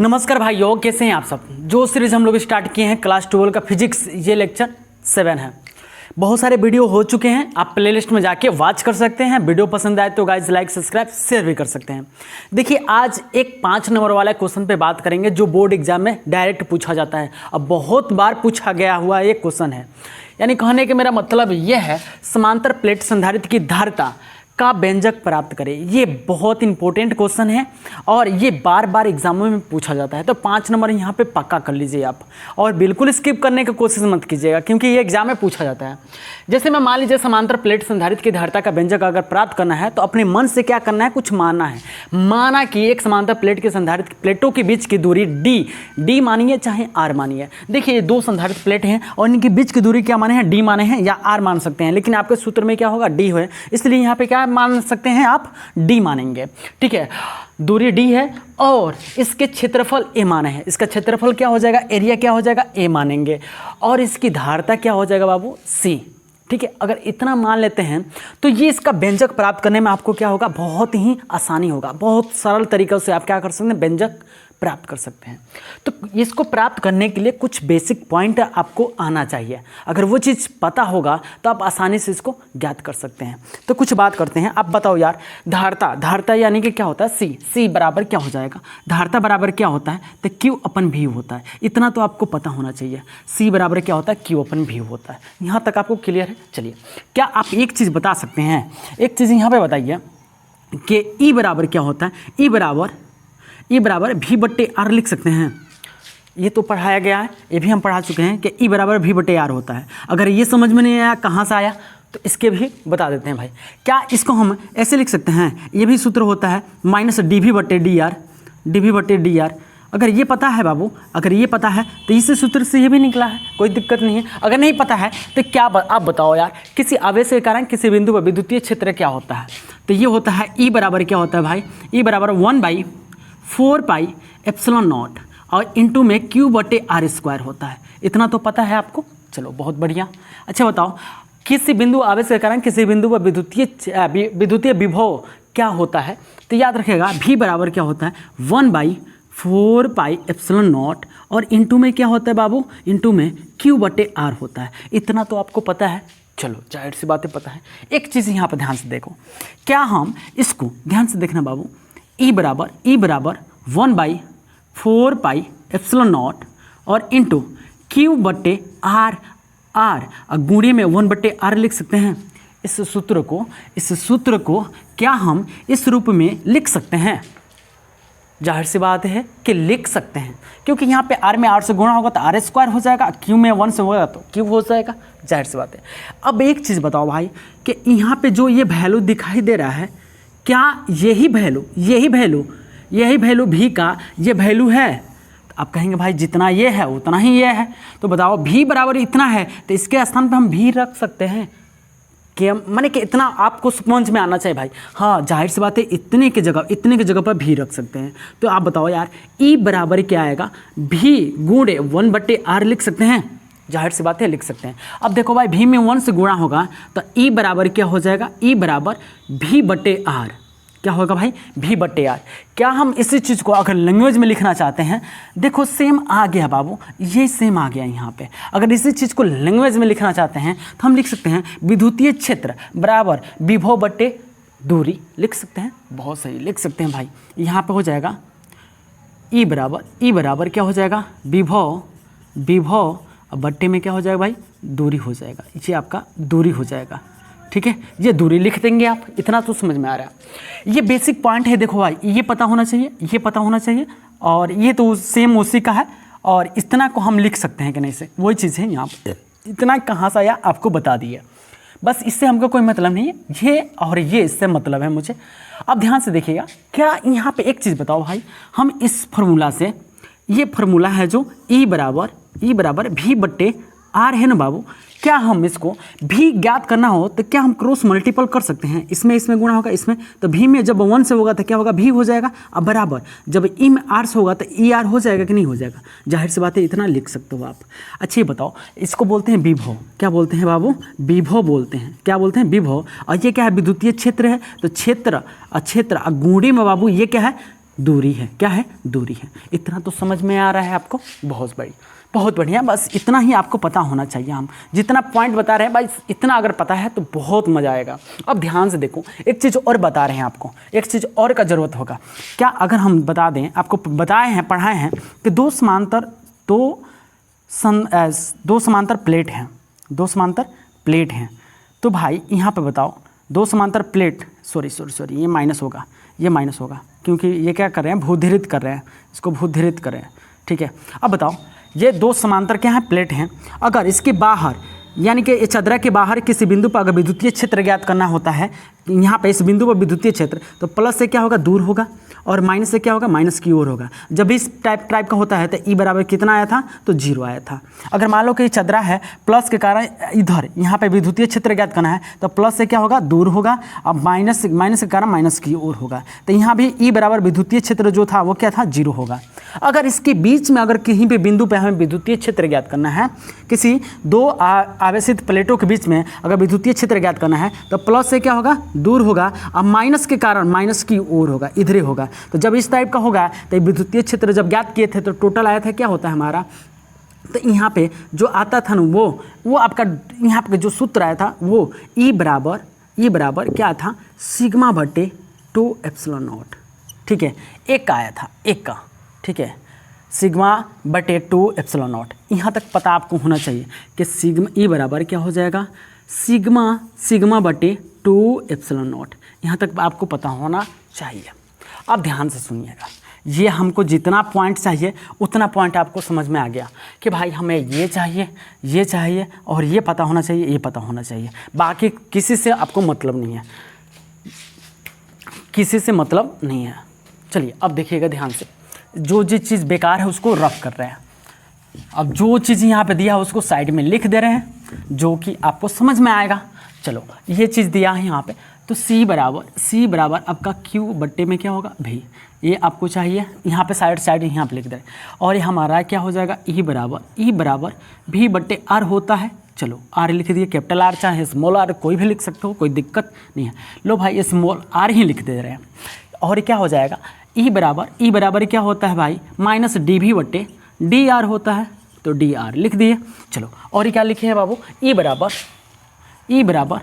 नमस्कार भाइयों, कैसे हैं आप सब। जो सीरीज हम लोग स्टार्ट किए हैं क्लास 12 का फिजिक्स, ये लेक्चर 7 है। बहुत सारे वीडियो हो चुके हैं, आप प्लेलिस्ट में जाके वॉच कर सकते हैं। वीडियो पसंद आए तो गाइज लाइक सब्सक्राइब शेयर भी कर सकते हैं। देखिए, आज एक 5 नंबर वाला क्वेश्चन पे बात करेंगे जो बोर्ड एग्जाम में डायरेक्ट पूछा जाता है। अब बहुत बार पूछा गया हुआ एक क्वेश्चन है, यानी कहने के मेरा मतलब ये है, समांतर प्लेट संधारित्र की धारिता का व्यंजक प्राप्त करें। ये बहुत इंपॉर्टेंट क्वेश्चन है और ये बार बार एग्जामों में पूछा जाता है, तो 5 नंबर यहाँ पे पक्का कर लीजिए आप, और बिल्कुल स्किप करने की कोशिश मत कीजिएगा क्योंकि ये एग्जाम में पूछा जाता है। जैसे मैं मान लीजिए समांतर प्लेट संधारित्र की धारिता का व्यंजक अगर प्राप्त करना है तो अपने मन से क्या करना है, कुछ मानना है। माना कि एक समांतर प्लेट के संधारित्र प्लेटों के बीच की दूरी डी मानिए चाहे आर मानिए। देखिए, ये दो संधारित्र प्लेट हैं और इनके बीच की दूरी क्या माने हैं, डी माने हैं या आर मान सकते हैं, लेकिन आपके सूत्र में क्या होगा, डी है, इसलिए यहाँ पे क्या मान सकते हैं आप, डी मानेंगे। ठीक है, दूरी डी है और इसके क्षेत्रफल ए माने हैं। इसका क्षेत्रफल क्या हो जाएगा, एरिया क्या हो जाएगा, ए मानेंगे, और इसकी धारिता क्या हो जाएगा बाबू, सी। ठीक है, अगर इतना मान लेते हैं तो ये इसका व्यंजक प्राप्त करने में आपको क्या होगा, बहुत ही आसानी होगा। बहुत सरल तरीक़ों से आप क्या कर सकते हैं, व्यंजक प्राप्त कर सकते हैं। तो इसको प्राप्त करने के लिए कुछ बेसिक पॉइंट आपको आना चाहिए। अगर वो चीज़ पता होगा तो आप आसानी से इसको ज्ञात कर सकते हैं। तो कुछ बात करते हैं। आप बताओ यार, धारिता यानी कि क्या होता है, सी बराबर क्या हो जाएगा, धारिता बराबर क्या होता है, तो क्यू अपन भी होता है। इतना तो आपको पता होना चाहिए, सी बराबर क्या होता है, क्यू अपन भी होता है। यहाँ तक आपको क्लियर है। चलिए, क्या आप एक चीज़ बता सकते हैं, एक चीज़ यहाँ पर बताइए कि ई बराबर क्या होता है। ई बराबर भी बट्टे आर लिख सकते हैं। ये तो पढ़ाया गया है, ये भी हम पढ़ा चुके हैं कि ई बराबर भी बट्टे आर होता है। अगर ये समझ में नहीं आया कहाँ से आया तो इसके भी बता देते हैं भाई। क्या इसको हम ऐसे लिख सकते हैं, ये भी सूत्र होता है माइनस डी भी बट्टे डी आर। अगर ये पता है बाबू, अगर ये पता है तो इस सूत्र से ये भी निकला है, कोई दिक्कत नहीं है। अगर नहीं पता है तो क्या आप बताओ यार, किसी आवेश के कारण किसी बिंदु पर विद्युतीय क्षेत्र क्या होता है, तो ये होता है ई बराबर क्या होता है भाई, ई बराबर 1/4 पाई एप्सिलॉन नॉट और इंटू में क्यू बटे आर स्क्वायर होता है। इतना तो पता है आपको, चलो बहुत बढ़िया। अच्छा बताओ, किसी बिंदु आवेश के कारण किसी बिंदु पर विद्युतीय विभव क्या होता है, तो याद रखिएगा भी बराबर क्या होता है, 1/4 पाई एप्सिलॉन नॉट और इंटू में क्या होता है बाबू, इंटू में क्यू बटे आर होता है। इतना तो आपको पता है, चलो जाहिर सी बातें पता है। एक चीज़ यहाँ पर ध्यान से देखो, क्या हम इसको ध्यान से देखना बाबू, ई बराबर 1/4 पाई एप्सिलॉन नॉट और इंटू क्यू बटे आर गुणे में 1/r लिख सकते हैं। इस सूत्र को क्या हम इस रूप में लिख सकते हैं, जाहिर सी बात है कि लिख सकते हैं, क्योंकि यहाँ पे r में r से गुणा होगा तो r स्क्वायर हो जाएगा, q में 1 से होगा तो q हो जाएगा, जाहिर सी बात है। अब एक चीज़ बताओ भाई कि यहाँ पे जो ये वैल्यू दिखाई दे रहा है, क्या यही वैल्यू भी का ये वैल्यू है, तो आप कहेंगे भाई जितना ये है उतना ही ये है, तो बताओ भी बराबर इतना है तो इसके स्थान पे हम भी रख सकते हैं कि माने कि इतना आपको समझ में आना चाहिए भाई। हाँ, जाहिर सी बात है, इतने की जगह पर भी रख सकते हैं। तो आप बताओ यार, ई बराबर क्या आएगा, भी गुणे 1/r लिख सकते हैं, जाहिर सी बात है लिख सकते हैं। अब देखो भाई, भी में 1 से गुणा होगा तो ई बराबर क्या हो जाएगा, ई बराबर भी बटे आर। क्या होगा भाई, भी बटे आर। क्या हम इसी चीज़ को अगर लैंग्वेज में लिखना चाहते हैं, देखो सेम आ गया बाबू, ये सेम आ गया यहाँ पे। अगर इसी चीज़ को लैंग्वेज में लिखना चाहते हैं तो हम लिख सकते हैं विद्युतीय क्षेत्र बराबर विभव बटे दूरी, लिख सकते हैं, बहुत सही लिख सकते हैं भाई। यहाँ पे हो जाएगा ई बराबर क्या हो जाएगा, विभव बट्टे में क्या हो जाएगा भाई, दूरी हो जाएगा। ये आपका दूरी हो जाएगा, ठीक है, ये दूरी लिख देंगे आप। इतना तो समझ में आ रहा है, ये बेसिक पॉइंट है। देखो भाई, ये पता होना चाहिए, और ये तो सेम उसी का है, और इतना को हम लिख सकते हैं कि नहीं से, वही चीज़ है यहाँ पर। इतना कहाँ से आया आपको बता दिया, बस इससे हमको कोई मतलब नहीं है, ये और ये इससे मतलब है मुझे। अब ध्यान से देखिएगा, क्या यहाँ पे एक चीज़ बताओ भाई, हम इस फार्मूला से, ये फार्मूला है जो ई बराबर भी बट्टे आर है ना बाबू, क्या हम इसको भी ज्ञात करना हो तो क्या हम क्रॉस मल्टीपल कर सकते हैं, इसमें गुणा होगा इसमें, तो भी में जब 1 से होगा तो क्या होगा, भी हो जाएगा। अब बराबर जब ई में आर से होगा तो ई आर हो जाएगा कि नहीं हो जाएगा, जाहिर सी बात है, इतना लिख सकते हो आप। अच्छा ये बताओ, इसको बोलते हैं विभव, क्या बोलते हैं बाबू, विभव बोलते हैं। क्या बोलते हैं, विभव। और ये क्या है, विद्युतीय क्षेत्र है, तो क्षेत्र गुणे में बाबू ये क्या है, दूरी है। क्या है? दूरी है। इतना तो समझ में आ रहा है आपको? बहुत बढ़िया। बस इतना ही आपको पता होना चाहिए। हम जितना पॉइंट बता रहे हैं भाई, इतना अगर पता है तो बहुत मज़ा आएगा। अब ध्यान से देखो, एक चीज़ और बता रहे हैं आपको, एक चीज़ और का ज़रूरत होगा। क्या अगर हम बता दें, आपको बताए हैं, पढ़ाए हैं कि दो समांतर प्लेट हैं। तो भाई यहाँ पे बताओ, दो समांतर प्लेट, सॉरी ये माइनस होगा, क्योंकि ये क्या कर रहे हैं, भूधिरित कर रहे हैं, इसको भूधिरित कर रहे हैं। ठीक है, अब बताओ, ये दो समांतर क्या हैं, प्लेट हैं। अगर इसके बाहर, यानी कि चंद्रा के बाहर किसी बिंदु पर अगर विद्युतीय क्षेत्र ज्ञात करना होता है, यहाँ पे इस बिंदु पर विद्युतीय क्षेत्र, तो प्लस से क्या होगा, दूर होगा, और माइनस से क्या होगा, माइनस की ओर होगा। जब इस टाइप का होता है तो ई बराबर कितना आया था, तो 0 आया था। अगर मान लो कि चंद्रा है, प्लस के कारण इधर यहाँ पे विद्युतीय क्षेत्र ज्ञात करना है, तो प्लस से क्या होगा, दूर होगा, अब माइनस के कारण माइनस की ओर होगा। तो यहाँ भी ई बराबर विद्युतीय क्षेत्र जो था वो क्या था, 0 होगा। अगर इसके बीच में, अगर कहीं भी बिंदु पे हमें विद्युतीय क्षेत्र ज्ञात करना है, किसी दो आवेशित प्लेटों के बीच में अगर विद्युतीय क्षेत्र ज्ञात करना है, तो प्लस से क्या होगा, दूर होगा, अब माइनस के कारण माइनस की ओर होगा, इधर ही होगा। तो जब इस टाइप का होगा, तो विद्युतीय क्षेत्र जब ज्ञात किए थे तो टोटल आया था, क्या होता है हमारा, तो यहाँ पे जो आता था ना, वो आपका यहाँ पे जो सूत्र आया था, वो ई बराबर क्या था, सिग्मा बटे 2ε0। ठीक है, एक का आया था, एक का। ठीक है, सिग्मा बटे 2ε0। यहाँ तक पता आपको होना चाहिए कि सिग्मा ई बराबर क्या हो जाएगा, सिग्मा बटे 2ε0। यहाँ तक आपको पता होना चाहिए। अब ध्यान से सुनिएगा, ये हमको जितना पॉइंट चाहिए उतना पॉइंट आपको समझ में आ गया कि भाई हमें ये चाहिए और ये पता होना चाहिए, ये पता होना चाहिए। बाकी किसी से आपको मतलब नहीं है, किसी से मतलब नहीं है। चलिए अब देखिएगा ध्यान से, जो चीज़ बेकार है उसको रफ कर रहे हैं। अब जो चीज़ यहाँ पे दिया है उसको साइड में लिख दे रहे हैं, जो कि आपको समझ में आएगा। चलो, ये चीज़ दिया है यहाँ पे, तो सी बराबर आपका क्यू बट्टे में क्या होगा, भी। ये आपको चाहिए, यहाँ पे साइड यहाँ पे लिख दे रहे हैं। और ये हमारा क्या हो जाएगा, ई बराबर भी बट्टे आर होता है। चलो, आर लिख दिए, कैपिटल आर चाहे स्मॉल आर कोई भी लिख सकते हो, कोई दिक्कत नहीं है। लो भाई, स्मॉल आर ही लिख दे रहे हैं। और क्या हो जाएगा, ई बराबर क्या होता है भाई, माइनस डी भी बट्टे डी आर होता है, तो डी आर लिख दिए। चलो, और क्या लिखे हैं बाबू, ई बराबर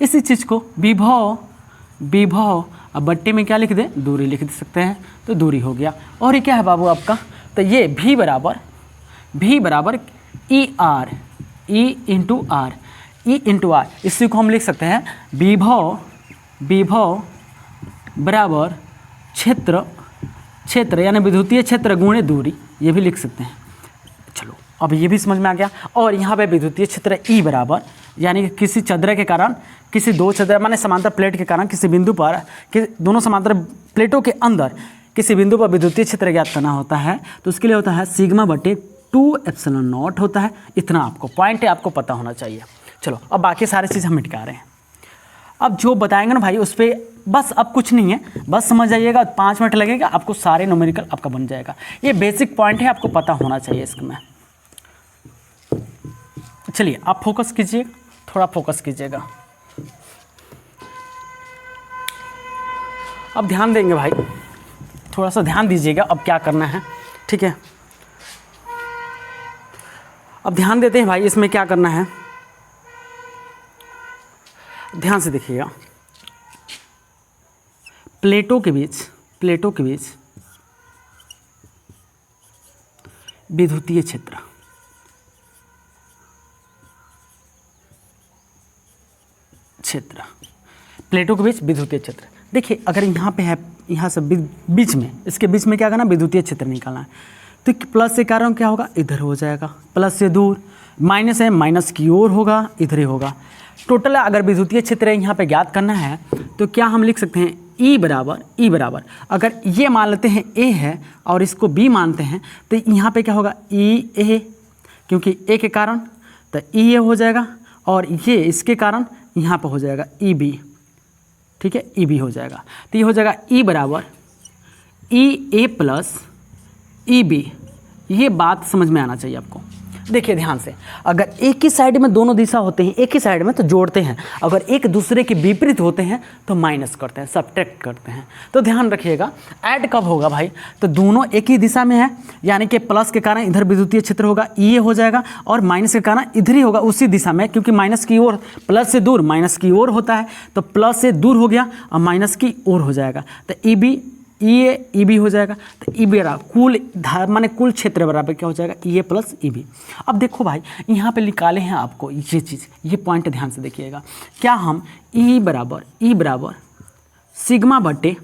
इसी चीज़ को विभव अब बट्टे में क्या लिख दे, दूरी लिख दे सकते हैं, तो दूरी हो गया। और ये क्या है बाबू आपका, तो ये भी बराबर ई इंटू आर, इसी को हम लिख सकते हैं विभव बराबर क्षेत्र यानी विद्युतीय क्षेत्र गुणे दूरी, ये भी लिख सकते हैं। चलो, अब ये भी समझ में आ गया। और यहाँ पे विद्युतीय क्षेत्र ई बराबर, यानी कि किसी चंद्र के कारण, किसी दो चंद्र माने समांतर प्लेट के कारण किसी बिंदु पर, कि दोनों समांतर प्लेटों के अंदर किसी बिंदु पर विद्युतीय क्षेत्र ज्ञात करना होता है, तो उसके लिए होता है सिग्मा बटे 2ε0 होता है। इतना आपको पॉइंट है, आपको पता होना चाहिए। चलो, अब बाकी सारी चीज़ हम मिटा रहे हैं। अब जो बताएंगे ना भाई, उस पर बस अब कुछ नहीं है, बस समझ जाइएगा, 5 मिनट लगेगा, आपको सारे न्यूमेरिकल आपका बन जाएगा। ये बेसिक पॉइंट है, आपको पता होना चाहिए इसमें। चलिए, आप फोकस कीजिए, थोड़ा फोकस कीजिएगा। अब ध्यान देंगे भाई, थोड़ा सा ध्यान दीजिएगा अब क्या करना है। ठीक है, अब ध्यान देते हैं भाई, इसमें क्या करना है, ध्यान से देखिएगा। प्लेटों के बीच विद्युतीय क्षेत्र, प्लेटों के बीच विद्युतीय क्षेत्र। देखिए, अगर यहाँ पे है, यहाँ से बीच में, इसके बीच में क्या करना, विद्युतीय क्षेत्र निकालना है। तो प्लस से कारण क्या होगा, इधर हो जाएगा, प्लस से दूर, माइनस है, माइनस की ओर होगा, इधर ही होगा। टोटल अगर विद्युतीय क्षेत्र यहाँ पे ज्ञात करना है, तो क्या हम लिख सकते हैं, ई बराबर अगर ये मान लेते हैं ए है और इसको बी मानते हैं, तो यहाँ पे क्या होगा, ई ए, क्योंकि ए के कारण तो ई ए हो जाएगा, और ये इसके कारण यहाँ पर हो जाएगा ई बी। ठीक है, ई बी हो जाएगा, तो ये हो जाएगा ई बराबर ई ए प्लस ई बी। ये बात समझ में आना चाहिए आपको। देखिए ध्यान से, अगर एक ही साइड में दोनों दिशा होते हैं, एक ही साइड में तो जोड़ते हैं, अगर एक दूसरे के विपरीत होते हैं तो माइनस करते हैं, सब्ट्रैक्ट करते हैं। तो ध्यान रखिएगा, ऐड कब होगा भाई, तो दोनों एक ही दिशा में है, यानी कि प्लस के कारण इधर विद्युतीय क्षेत्र होगा, ये हो जाएगा, और माइनस के कारण इधर ही होगा उसी दिशा में, क्योंकि माइनस की ओर प्लस से दूर माइनस की ओर होता है, तो प्लस से दूर हो गया और माइनस की ओर हो जाएगा, तो ई बी हो जाएगा। तो ई बी कुल माने कुल क्षेत्र बराबर क्या हो जाएगा, ई ए प्लस ई बी। अब देखो भाई, यहाँ पे निकाले हैं आपको ये चीज़, ये पॉइंट ध्यान से देखिएगा, क्या हम ई बराबर सिग्मा बटे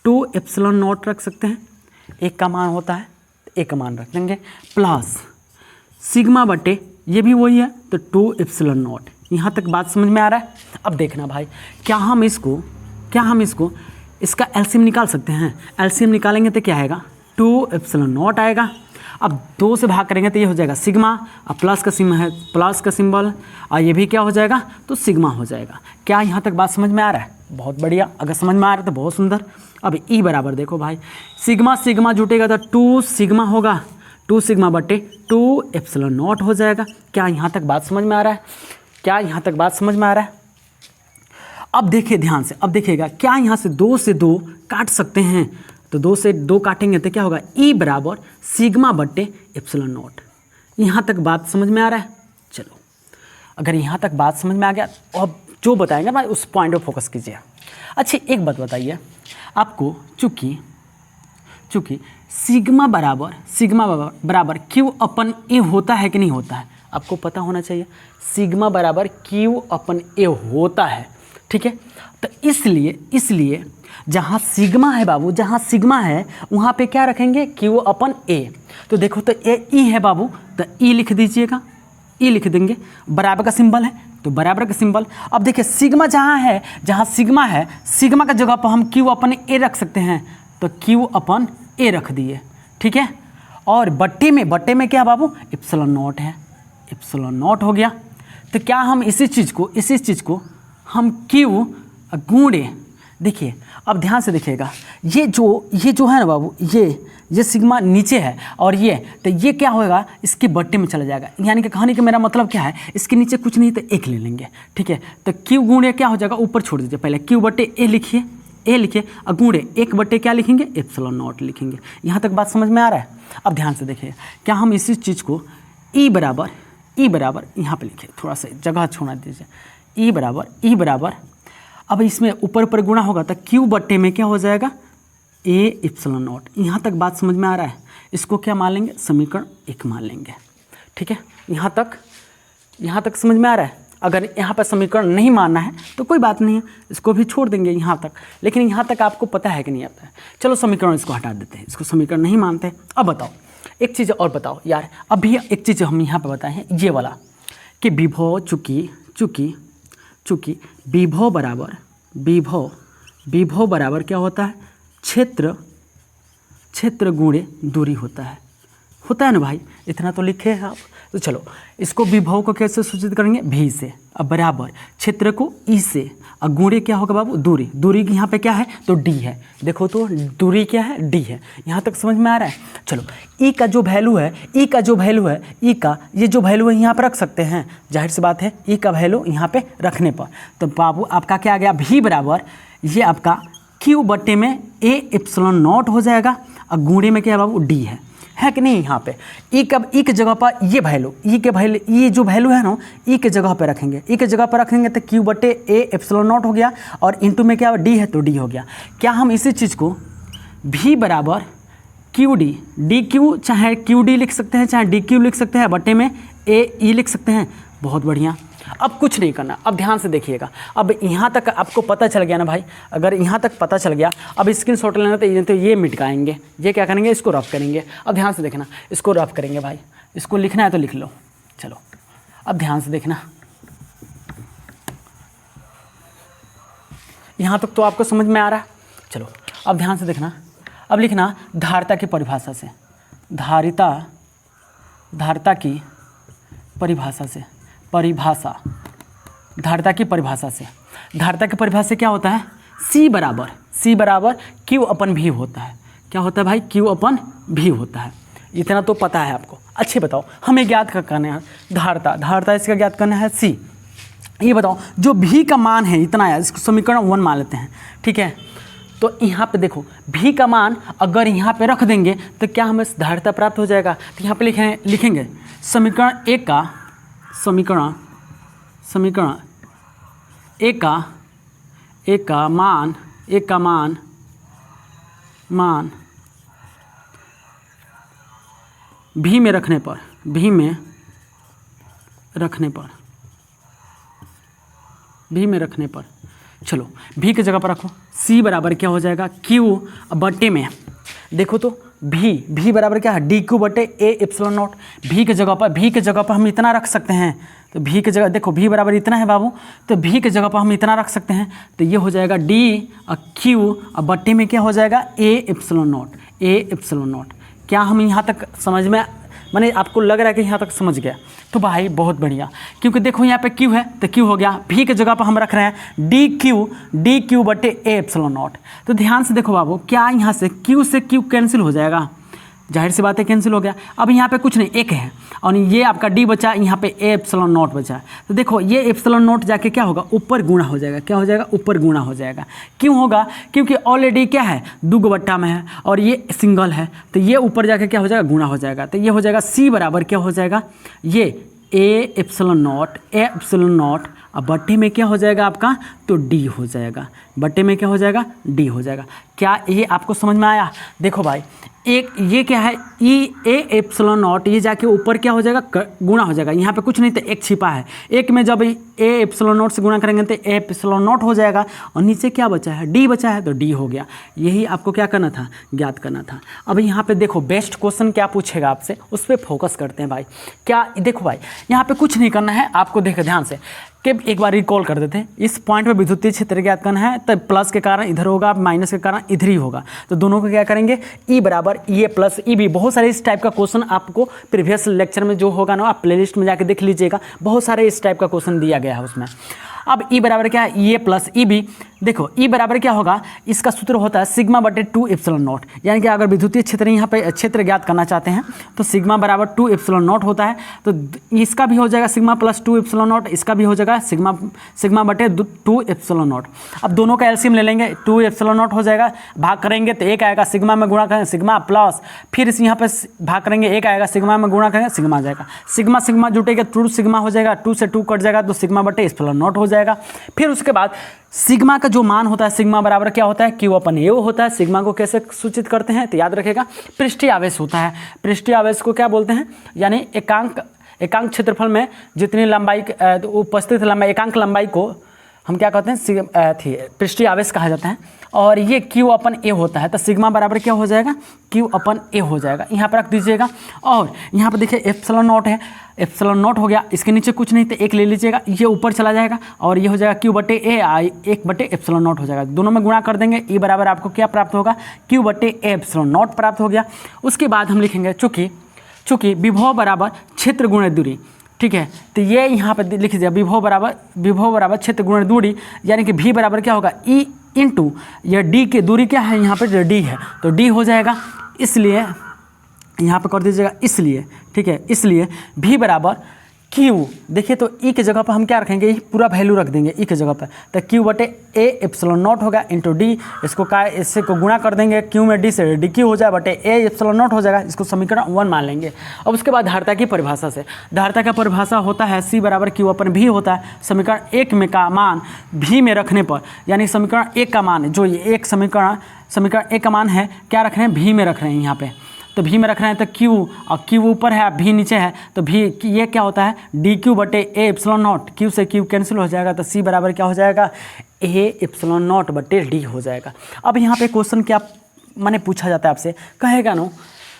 2 एप्सिलॉन नॉट रख सकते हैं, एक का मान होता है एक का मान रख लेंगे, प्लस सिग्मा बटे ये भी वही है तो 2 एप्सिलॉन नॉट। यहाँ तक बात समझ में आ रहा है। अब देखना भाई, क्या हम इसको इसका एलसीएम निकाल सकते हैं, एलसीएम निकालेंगे तो क्या आएगा, 2 एप्सिलॉन नॉट आएगा। अब 2 से भाग करेंगे तो ये हो जाएगा सिग्मा, अब प्लस का सिंबल, और ये भी क्या हो जाएगा, तो सिग्मा हो जाएगा। क्या यहाँ तक बात समझ में आ रहा है, बहुत बढ़िया, अगर समझ में आ रहा है तो बहुत सुंदर। अब ई बराबर देखो भाई, सिग्मा जुटेगा तो 2 सिग्मा होगा, 2 सिग्मा बटे 2 एप्सिलॉन नॉट हो जाएगा। क्या यहाँ तक बात समझ में आ रहा है, अब देखिए ध्यान से, अब देखिएगा, क्या यहाँ से 2 से 2 काट सकते हैं, तो 2 से 2 काटेंगे तो क्या होगा, ई बराबर सिग्मा बटे एप्सिलॉन नॉट। यहाँ तक बात समझ में आ रहा है। चलो, अगर यहाँ तक बात समझ में आ गया, अब जो बताएंगे भाई उस पॉइंट पर फोकस कीजिए। अच्छा, एक बात बताइए आपको, चूँकि सिग्मा बराबर क्यू अपन ए होता है कि नहीं होता है, आपको पता होना चाहिए। सिग्मा बराबर क्यू अपन ए होता है, ठीक है। तो इसलिए जहाँ सिग्मा है बाबू, जहाँ सिग्मा है वहाँ पे क्या रखेंगे, क्यू अपन ए। तो देखो, तो ए ई है बाबू, तो ई लिख दीजिएगा, ई लिख देंगे, बराबर का सिंबल है तो बराबर का सिंबल। अब देखिए, सिग्मा जहाँ सिग्मा है, सिग्मा का जगह पर हम क्यू अपन ए रख सकते हैं, तो क्यू अपन ए रख दिए, ठीक है। और बट्टे में क्या बाबू, एप्सिलॉन नॉट है, एप्सिलॉन नॉट हो गया। तो क्या हम इसी चीज़ को हम क्यू गुणे, देखिए अब ध्यान से देखिएगा, ये जो है ना बाबू, ये सिग्मा नीचे है और तो ये क्या होगा, इसके बट्टे में चला जाएगा। यानी कि कहने का मेरा मतलब क्या है, इसके नीचे कुछ नहीं तो एक ले लेंगे, ठीक है। तो क्यू गुणे क्या हो जाएगा, ऊपर छोड़ दीजिए, पहले क्यू बट्टे ए लिखिए और गुणे 1 बट्टे क्या लिखेंगे, एप्सिलॉन नॉट लिखेंगे। यहाँ तक बात समझ में आ रहा है। अब ध्यान से देखिए, क्या हम इसी चीज़ को ई बराबर यहाँ पे लिखिए, थोड़ा सा जगह छोड़ा दीजिए, ई बराबर अब इसमें ऊपर गुणा होगा तो क्यू बट्टे में क्या हो जाएगा, ए एप्सिलॉन नॉट। यहाँ तक बात समझ में आ रहा है। इसको क्या मान लेंगे, समीकरण 1 मान लेंगे, ठीक है। यहाँ तक समझ में आ रहा है। अगर यहाँ पर समीकरण नहीं मानना है तो कोई बात नहीं है, इसको भी छोड़ देंगे यहाँ तक, लेकिन यहाँ तक आपको पता है कि नहीं आता है। चलो समीकरण इसको हटा देते हैं, इसको समीकरण नहीं मानते। अब बताओ एक चीज़ और बताओ यार, अभी एक चीज़ हम यहाँ पर बताए हैं, ये वाला कि विभव चूँकि विभव बराबर क्या होता है, क्षेत्र गुणे दूरी होता है ना भाई, इतना तो लिखे हैं आप। तो चलो इसको विभव को कैसे सूचित करेंगे, भी से, अब बराबर क्षेत्र को ई से, और गुणे क्या होगा बाबू, दूरी यहाँ पे क्या है, तो डी है। देखो तो दूरी क्या है, डी है। यहाँ तक समझ में आ रहा है। चलो ई का जो वैल्यू है, ई का ये जो वैल्यू है यहाँ पर रख सकते हैं, जाहिर सी बात है, ई का वैल्यू यहाँ पे रखने पर तो बाबू आपका क्या आ गया, भी बराबर ये आपका क्यू बट्टे में ए एप्सिलॉन नॉट हो जाएगा, और गुणे में क्या है बाबू, डी है कि नहीं। यहाँ पे ई के जगह पर ये जो वैल्यू है ना, ई के जगह पे रखेंगे, तो क्यू बट्टे ए एप्सिलॉन नॉट हो गया, और इंटू में क्या डी है तो डी हो गया। क्या हम इसी चीज़ को भी बराबर क्यू डी क्यू, चाहे क्यू डी लिख सकते हैं, चाहे डी क्यू लिख सकते हैं, बट्टे में ए ई लिख सकते हैं। बहुत बढ़िया। अब कुछ नहीं करना, अब ध्यान से देखिएगा। अब यहाँ तक आपको पता चल गया ना भाई, अगर यहाँ तक पता चल गया, अब स्क्रीनशॉट लेना तो ये मिटाएंगे, ये क्या करेंगे, इसको रफ करेंगे। अब ध्यान से देखना, इसको रफ करेंगे भाई, इसको लिखना है तो लिख लो। चलो अब ध्यान से देखना, यहाँ तक तो आपको समझ में आ रहा है। चलो अब ध्यान से देखना, अब लिखना धारिता की परिभाषा से, धारिता की परिभाषा क्या होता है, सी बराबर क्यू अपन भी होता है। क्या होता है भाई, क्यू अपन भी होता है। इतना तो पता है आपको। अच्छे बताओ, हमें ज्ञात करना है धारता इसका ज्ञात करना है C। ये बताओ जो भी का मान है इतना है, इसको समीकरण 1 मान लेते हैं, ठीक है। तो यहाँ पे देखो भी का मान अगर यहाँ पे रख देंगे तो क्या हमें धारता प्राप्त हो जाएगा। तो यहाँ पे लिखेंगे समीकरण एक का मान भी में रखने पर चलो भी की जगह पर रखो, C बराबर क्या हो जाएगा Q बटे में, देखो तो भी बराबर क्या है DQ बटे A एप्सिलॉन नॉट। भी के जगह पर हम इतना रख सकते हैं, तो भी की जगह देखो भी बराबर इतना है बाबू, तो भी की जगह पर हम इतना रख सकते हैं, तो ये हो जाएगा D और Q बटे में क्या हो जाएगा A एप्सिलॉन नॉट। क्या हम यहाँ तक समझ में, माने आपको लग रहा है कि यहाँ तक समझ गया? तो भाई बहुत बढ़िया, क्योंकि देखो यहाँ पे Q है तो Q हो गया, भी के जगह पर हम रख रहे हैं DQ बटे A एप्सिलॉन नॉट। तो ध्यान से देखो बाबू, क्या यहाँ से Q कैंसिल हो जाएगा, जाहिर सी बात है कैंसिल हो गया। अब यहाँ पे कुछ नहीं, एक है और ये आपका D बचा, यहाँ पे A एप्सिलॉन नॉट बचा। तो देखो ये एप्सिलॉन नॉट जाके क्या होगा, ऊपर गुणा हो जाएगा। क्या हो जाएगा, ऊपर गुणा हो जाएगा। क्यों होगा, क्योंकि ऑलरेडी क्या है, दो बट्टा में है और ये सिंगल है, तो ये ऊपर जाके क्या हो जाएगा, गुणा हो जाएगा। तो ये हो जाएगा C बराबर क्या हो जाएगा, ये A एप्सिलॉन नॉट अब बट्टे में क्या हो जाएगा आपका, तो D हो जाएगा। बट्टे में क्या हो जाएगा, D हो जाएगा। क्या ये आपको समझ में आया? देखो भाई एक ये क्या है A एप्सिलॉन नॉट, ये जाके ऊपर क्या हो जाएगा, गुणा हो जाएगा। यहाँ पे कुछ नहीं तो एक छिपा है, एक में जब A एप्सिलॉन नॉट से गुणा करेंगे तो A एप्सिलॉन नॉट हो जाएगा और नीचे क्या बचा है, D बचा है, तो D हो गया। यही आपको क्या करना था, ज्ञात करना था। अब यहाँ पे देखो बेस्ट क्वेश्चन क्या पूछेगा आपसे, उस पर फोकस करते हैं भाई। क्या देखो भाई यहाँ पे कुछ नहीं करना है आपको, देखो ध्यान से कि एक बार रिकॉल कर देते हैं। इस पॉइंट पे विद्युतीय क्षेत्र ज्ञात करना है, तो प्लस के कारण इधर होगा, माइनस के कारण इधर ही होगा। तो दोनों को क्या करेंगे, E बराबर EA प्लस EB। बहुत सारे इस टाइप का क्वेश्चन आपको प्रीवियस लेक्चर में जो होगा ना, आप प्लेलिस्ट में जाके देख लीजिएगा, बहुत सारे इस टाइप का क्वेश्चन दिया गया है उसमें। अब E बराबर क्या है, EA प्लस EB। देखो E बराबर क्या होगा, इसका सूत्र होता है सिग्मा बटे 2 एप्सिलॉन नॉट। यानी कि अगर विद्युतीय क्षेत्र यहाँ पे क्षेत्र ज्ञात करना चाहते हैं तो सिग्मा बराबर 2 एप्सिलॉन नॉट होता है। तो इसका भी हो जाएगा सिग्मा प्लस 2 एप्सिलॉन नॉट, इसका भी हो जाएगा सिग्मा बटे 2 एप्सिलॉन नॉट। अब दोनों का एलसीएम ले लेंगे, 2 एप्सिलॉन नॉट हो जाएगा, भाग करेंगे तो एक आएगा, सिग्मा में गुणा करेंगे सिग्मा प्लस, फिर इस यहाँ पे भाग करेंगे एक आएगा, सिग्मा में गुणा करेंगे सिग्मा आ जाएगा, सिग्मा जुटेगा 2 सिग्मा हो जाएगा, 2 से 2 कट जाएगा तो सिग्मा बटे एप्सिलॉन नॉट हो जाएगा। फिर उसके बाद सिग्मा का जो मान होता है, सिग्मा बराबर क्या होता है, Q अपन ए होता है। सिग्मा को कैसे सूचित करते हैं, तो याद रखेगा पृष्ठीय आवेश होता है। पृष्ठीय आवेश को क्या बोलते हैं, यानी एकांक क्षेत्रफल में जितनी लंबाई उपस्थित लंबाई, एकांक लंबाई को हम क्या कहते हैं, पृष्ठीय आवेश कहा जाता है। और ये Q अपन ए होता है, तो सिग्मा बराबर क्या हो जाएगा, Q अपन ए हो जाएगा। यहाँ पर रख दीजिएगा और यहाँ पर देखिए एप्सिलॉन नॉट है, एप्सिलॉन नॉट हो गया, इसके नीचे कुछ नहीं तो एक ले लीजिएगा, ये ऊपर चला जाएगा और ये हो जाएगा Q बटे ए, 1 बटे एप्सिलॉन नॉट हो जाएगा। दोनों में गुणा कर देंगे, E बराबर आपको क्या प्राप्त होगा, Q बटे ए एप्सिलॉन नॉट प्राप्त हो गया। उसके बाद हम लिखेंगे चूँकि विभव बराबर क्षेत्र गुणे दूरी, ठीक है। तो ये यहाँ पर लिख दीजिए विभव बराबर क्षेत्र गुणे दूरी, यानी कि V बराबर क्या होगा, E इंटू यह D की दूरी क्या है, यहाँ पर D है तो D हो जाएगा। इसलिए यहाँ पर कर दीजिएगा, इसलिए ठीक है, इसलिए V बराबर Q, देखिए तो E के जगह पर हम क्या रखेंगे, पूरा वैल्यू रख देंगे E के जगह पर, तो Q बटे A एप्सिलॉन नॉट होगा इंटू D। इससे को गुणा कर देंगे, Q में D से DQ हो जाए बटे A एप्सिलॉन नॉट हो जाएगा। इसको समीकरण 1 मान लेंगे। अब उसके बाद धारता की परिभाषा से, धारता का परिभाषा होता है C बराबर Q अपन V होता है। समीकरण 1 में का मान V में रखने पर, यानी समीकरण 1 का मान जो ये एक समीकरण 1 का मान है, क्या रख रहे हैं, V में रख रहे हैं यहाँ पे, तो V में रख रहे हैं। तो Q और Q ऊपर है, V नीचे है, तो V ये क्या होता है, DQ बटे A एप्सिलॉन नॉट। Q से Q कैंसिल हो जाएगा, तो C बराबर क्या हो जाएगा, A एप्सिलॉन नॉट बटे D हो जाएगा। अब यहाँ पे क्वेश्चन क्या माने पूछा जाता है आपसे, कहेगा नो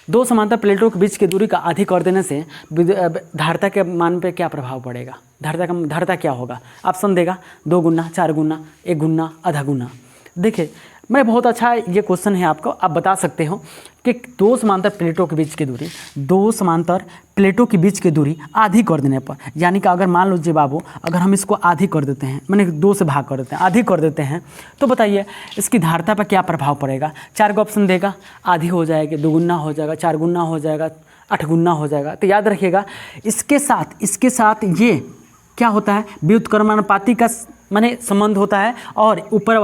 दो समांतर प्लेटों के बीच की दूरी का आधी कर देने से धारता के मान पे क्या प्रभाव पड़ेगा, धारता क्या होगा। ऑप्शन देगा 2 गुना, 4 गुना, 1 गुना, आधा गुना। देखिए मैं बहुत अच्छा ये क्वेश्चन है आपको, आप बता सकते हो कि दो समांतर प्लेटों के बीच की दूरी, दो समांतर प्लेटों के बीच की दूरी आधी कर देने पर, यानी कि अगर मान लीजिए बाबू, अगर हम इसको आधी कर देते हैं, मैंने 2 से भाग कर देते हैं, आधी कर देते हैं, तो बताइए इसकी धारता पर क्या प्रभाव पड़ेगा। 4 का ऑप्शन देगा, आधी हो जाएगी, 2 गुना हो जाएगा, 4 गुना हो जाएगा, 8 गुना हो जाएगा। तो याद रखिएगा इसके साथ ये क्या होता है, व्युत्क्रमानुपाती का माने संबंध होता है, और ऊपर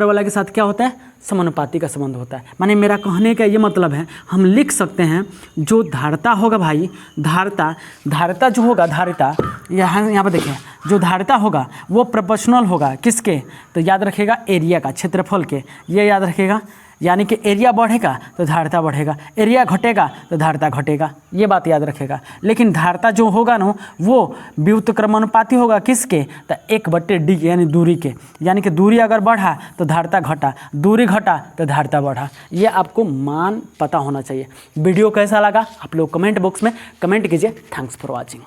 वाला के साथ क्या होता है, समानुपाती का संबंध होता है। माने मेरा कहने का ये मतलब है, हम लिख सकते हैं जो धारता होगा भाई, धारता जो होगा, धारिता यहाँ पर देखिए, जो धारता होगा वो प्रोपोर्शनल होगा किसके, तो याद रखिएगा एरिया का, क्षेत्रफल के, ये याद रखिएगा। यानी कि एरिया बढ़ेगा तो धारता बढ़ेगा, एरिया घटेगा तो धारता घटेगा, ये बात याद रखेगा। लेकिन धारता जो होगा ना वो व्युत्क्रमानुपाती होगा किसके, तो 1/d यानी दूरी के, यानी कि दूरी अगर बढ़ा तो धारता घटा, दूरी घटा तो धारता बढ़ा। ये आपको मान पता होना चाहिए। वीडियो कैसा लगा आप लोग कमेंट बॉक्स में कमेंट कीजिए। Thanks for watching.